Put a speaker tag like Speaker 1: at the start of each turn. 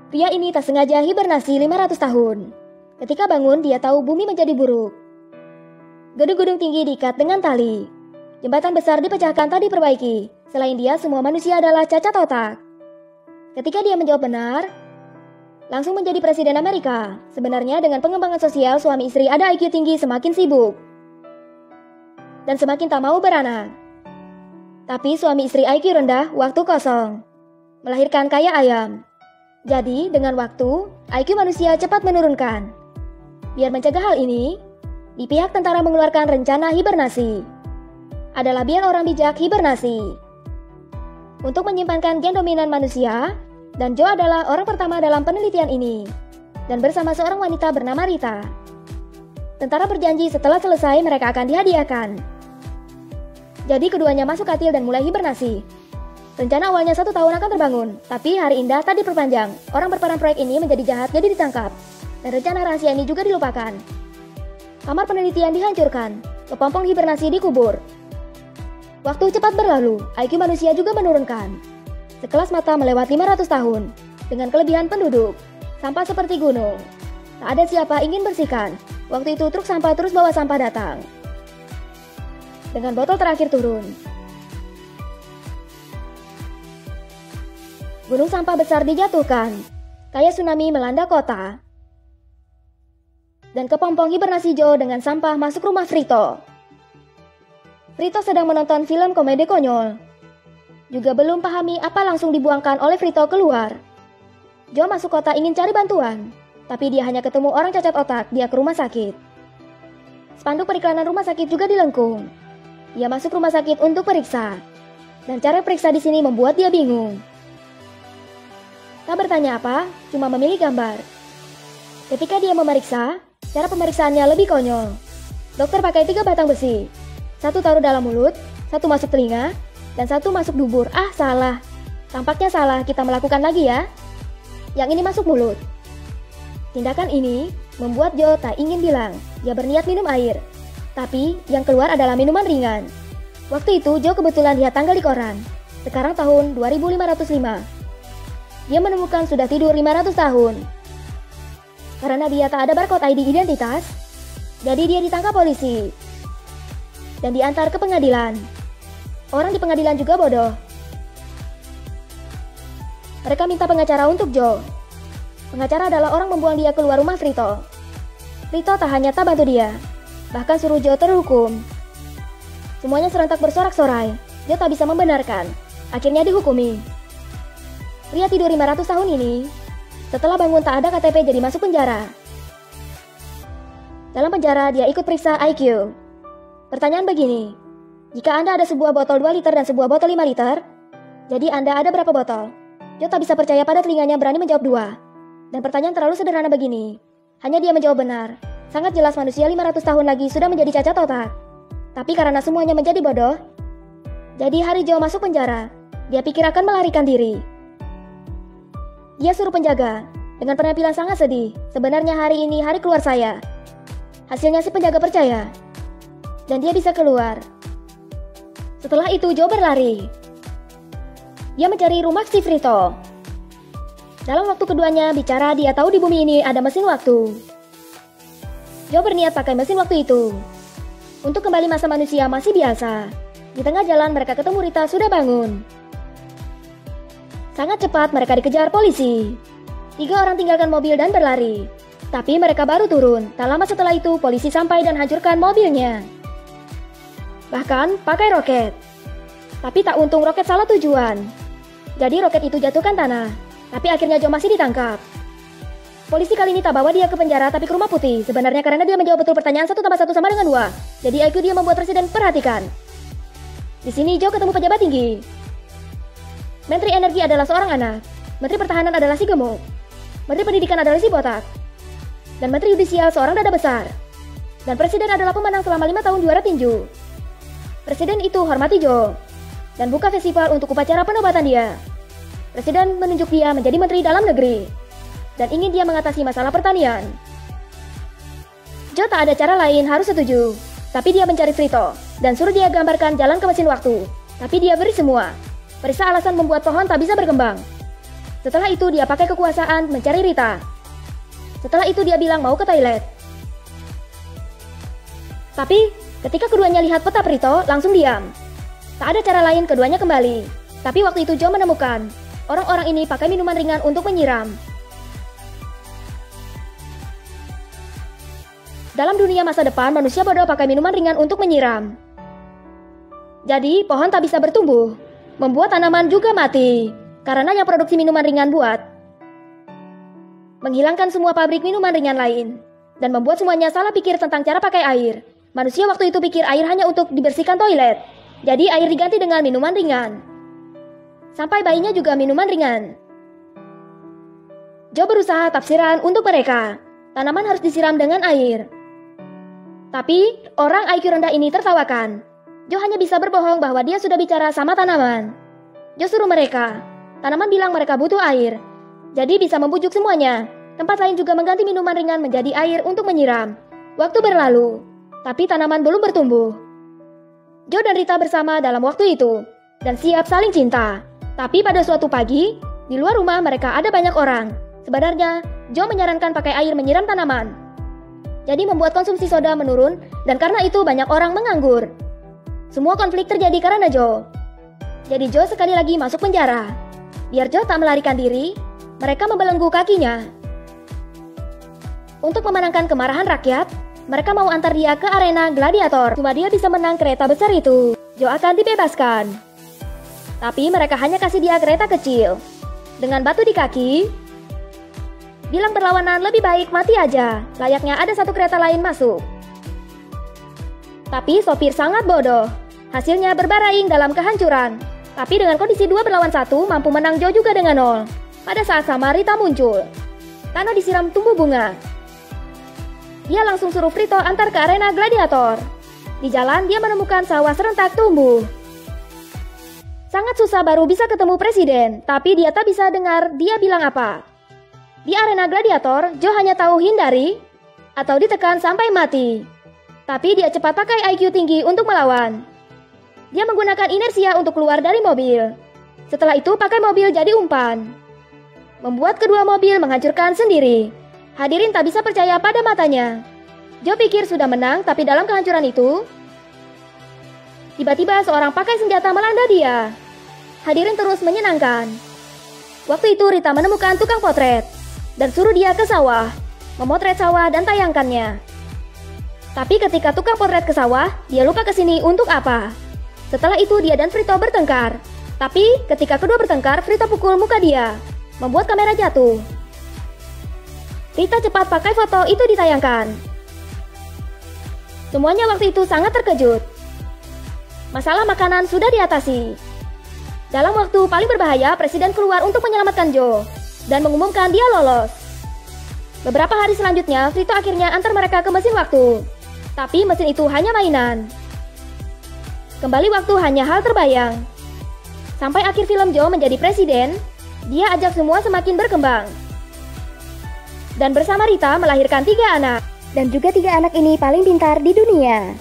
Speaker 1: Pria ini tak sengaja hibernasi 500 tahun. Ketika bangun, dia tahu bumi menjadi buruk. Gedung-gedung tinggi diikat dengan tali. Jembatan besar dipecahkan tak diperbaiki. Selain dia, semua manusia adalah cacat otak. Ketika dia menjawab benar, langsung menjadi presiden Amerika. Sebenarnya dengan pengembangan sosial, suami istri ada IQ tinggi semakin sibuk dan semakin tak mau beranak. Tapi suami istri IQ rendah, waktu kosong. Melahirkan kayak ayam. Jadi, dengan waktu, IQ manusia cepat menurunkan. Biar mencegah hal ini, di pihak tentara mengeluarkan rencana hibernasi. Adalah biar orang bijak hibernasi. Untuk menyimpankan gen dominan manusia, dan Joe adalah orang pertama dalam penelitian ini. Dan bersama seorang wanita bernama Rita. Tentara berjanji setelah selesai mereka akan dihadiahkan. Jadi keduanya masuk katil dan mulai hibernasi. Rencana awalnya 1 tahun akan terbangun, tapi hari indah tak diperpanjang. Orang berperan proyek ini menjadi jahat jadi ditangkap. Dan rencana rahasia ini juga dilupakan. Kamar penelitian dihancurkan, kepompong hibernasi dikubur. Waktu cepat berlalu, IQ manusia juga menurunkan. Sekelas mata melewat 500 tahun, dengan kelebihan penduduk. Sampah seperti gunung. Tak ada siapa ingin bersihkan. Waktu itu truk sampah terus bawa sampah datang. Dengan botol terakhir turun. Gunung sampah besar dijatuhkan, kayak tsunami melanda kota. Dan kepompong hibernasi Joe dengan sampah masuk rumah Frito. Frito sedang menonton film komedi konyol. Juga belum pahami apa langsung dibuangkan oleh Frito keluar. Joe masuk kota ingin cari bantuan, tapi dia hanya ketemu orang cacat otak, dia ke rumah sakit. Spanduk periklanan rumah sakit juga dilengkung. Dia masuk rumah sakit untuk periksa. Dan cara periksa di sini membuat dia bingung. Tak bertanya apa, cuma memilih gambar. Ketika dia memeriksa, cara pemeriksaannya lebih konyol. Dokter pakai 3 batang besi. 1 taruh dalam mulut, 1 masuk telinga, dan 1 masuk dubur. Ah, salah. Tampaknya salah, kita melakukan lagi ya. Yang ini masuk mulut. Tindakan ini membuat Joe tak ingin bilang. Dia berniat minum air. Tapi yang keluar adalah minuman ringan. Waktu itu Joe kebetulan lihat tanggal di koran. Sekarang tahun 2505. Dia menemukan sudah tidur 500 tahun. Karena dia tak ada barcode ID identitas, jadi dia ditangkap polisi. Dan diantar ke pengadilan. Orang di pengadilan juga bodoh. Mereka minta pengacara untuk Joe. Pengacara adalah orang membuang dia keluar rumah Frito. Frito tak hanya tak bantu dia, bahkan suruh Joe terhukum. Semuanya serentak bersorak-sorai. Joe tak bisa membenarkan. Akhirnya dihukumi. Pria tidur 500 tahun ini, setelah bangun tak ada KTP jadi masuk penjara. Dalam penjara dia ikut periksa IQ. Pertanyaan begini, jika Anda ada sebuah botol 2 liter dan sebuah botol 5 liter, jadi Anda ada berapa botol? Joe tak bisa percaya pada telinganya berani menjawab 2. Dan pertanyaan terlalu sederhana begini, hanya dia menjawab benar. Sangat jelas manusia 500 tahun lagi sudah menjadi cacat otak. Tapi karena semuanya menjadi bodoh, jadi hari Joe masuk penjara, dia pikir akan melarikan diri. Dia suruh penjaga, dengan penampilan sangat sedih. Sebenarnya hari ini hari keluar saya. Hasilnya si penjaga percaya. Dan dia bisa keluar. Setelah itu Joe berlari. Dia mencari rumah si Frito. Dalam waktu keduanya bicara, dia tahu di bumi ini ada mesin waktu. Joe berniat pakai mesin waktu itu. Untuk kembali masa manusia masih biasa. Di tengah jalan mereka ketemu Rita sudah bangun. Sangat cepat mereka dikejar polisi. 3 orang tinggalkan mobil dan berlari. Tapi mereka baru turun. Tak lama setelah itu polisi sampai dan hancurkan mobilnya. Bahkan pakai roket. Tapi tak untung roket salah tujuan. Jadi roket itu jatuhkan tanah. Tapi akhirnya Joe masih ditangkap. Polisi kali ini tak bawa dia ke penjara tapi ke rumah putih. Sebenarnya karena dia menjawab betul pertanyaan 1 tambah 1 sama dengan 2. Jadi IQ dia membuat presiden perhatikan. Di sini Joe ketemu pejabat tinggi. Menteri Energi adalah seorang anak. Menteri Pertahanan adalah si gemuk. Menteri Pendidikan adalah si botak. Dan Menteri Yudisial seorang dada besar. Dan Presiden adalah pemenang selama 5 tahun juara tinju. Presiden itu hormati Joe. Dan buka festival untuk upacara penobatan dia. Presiden menunjuk dia menjadi Menteri Dalam Negeri. Dan ingin dia mengatasi masalah pertanian. Joe tak ada cara lain harus setuju. Tapi dia mencari Frito. Dan suruh dia gambarkan jalan ke mesin waktu. Tapi dia beri semua. Periksa alasan membuat pohon tak bisa berkembang. Setelah itu dia pakai kekuasaan mencari Rita. Setelah itu dia bilang mau ke toilet. Tapi ketika keduanya lihat peta Prito, langsung diam. Tak ada cara lain keduanya kembali. Tapi waktu itu Joe menemukan orang-orang ini pakai minuman ringan untuk menyiram. Dalam dunia masa depan, manusia bodoh pakai minuman ringan untuk menyiram. Jadi, pohon tak bisa bertumbuh. Membuat tanaman juga mati. Karena yang produksi minuman ringan buat menghilangkan semua pabrik minuman ringan lain. Dan membuat semuanya salah pikir tentang cara pakai air. Manusia waktu itu pikir air hanya untuk dibersihkan toilet. Jadi air diganti dengan minuman ringan. Sampai bayinya juga minuman ringan. Joe berusaha tafsiran untuk mereka. Tanaman harus disiram dengan air. Tapi orang IQ rendah ini tertawakan. Joe hanya bisa berbohong bahwa dia sudah bicara sama tanaman. Joe suruh mereka. Tanaman bilang mereka butuh air. Jadi bisa membujuk semuanya. Tempat lain juga mengganti minuman ringan menjadi air untuk menyiram. Waktu berlalu. Tapi tanaman belum bertumbuh. Joe dan Rita bersama dalam waktu itu. Dan siap saling cinta. Tapi pada suatu pagi, di luar rumah mereka ada banyak orang. Sebenarnya, Joe menyarankan pakai air menyiram tanaman. Jadi membuat konsumsi soda menurun. Dan karena itu banyak orang menganggur. Semua konflik terjadi karena Joe. Jadi Joe sekali lagi masuk penjara. Biar Joe tak melarikan diri, mereka membelenggu kakinya. Untuk memenangkan kemarahan rakyat, mereka mau antar dia ke arena gladiator. Cuma dia bisa menang kereta besar itu. Joe akan dibebaskan. Tapi mereka hanya kasih dia kereta kecil. Dengan batu di kaki, bilang berlawanan lebih baik mati aja. Layaknya ada satu kereta lain masuk. Tapi sopir sangat bodoh. Hasilnya berbareng dalam kehancuran. Tapi dengan kondisi 2 berlawan 1, mampu menang Joe juga dengan 0. Pada saat sama Rita muncul. Tano disiram tumbuh bunga. Dia langsung suruh Prito antar ke arena gladiator. Di jalan dia menemukan sawah serentak tumbuh. Sangat susah baru bisa ketemu presiden, tapi dia tak bisa dengar dia bilang apa. Di arena gladiator, Joe hanya tahu hindari atau ditekan sampai mati. Tapi dia cepat pakai IQ tinggi untuk melawan. Dia menggunakan inersia untuk keluar dari mobil. Setelah itu pakai mobil jadi umpan. Membuat kedua mobil menghancurkan sendiri. Hadirin tak bisa percaya pada matanya. Joe pikir sudah menang, tapi dalam kehancuran itu, tiba-tiba seorang pakai senjata melanda dia. Hadirin terus menyenangkan. Waktu itu Rita menemukan tukang potret dan suruh dia ke sawah, memotret sawah dan tayangkannya. Tapi ketika tukang potret ke sawah, dia lupa kesini untuk apa. Setelah itu dia dan Prito bertengkar. Tapi ketika kedua bertengkar, Prito pukul muka dia, membuat kamera jatuh. Rita cepat pakai foto itu ditayangkan. Semuanya waktu itu sangat terkejut. Masalah makanan sudah diatasi. Dalam waktu paling berbahaya, presiden keluar untuk menyelamatkan Joe dan mengumumkan dia lolos. Beberapa hari selanjutnya, Prito akhirnya antar mereka ke mesin waktu. Tapi mesin itu hanya mainan. Kembali waktu hanya hal terbayang. Sampai akhir film Joe menjadi presiden, dia ajak semua semakin berkembang. Dan bersama Rita melahirkan 3 anak. Dan juga 3 anak ini paling pintar di dunia.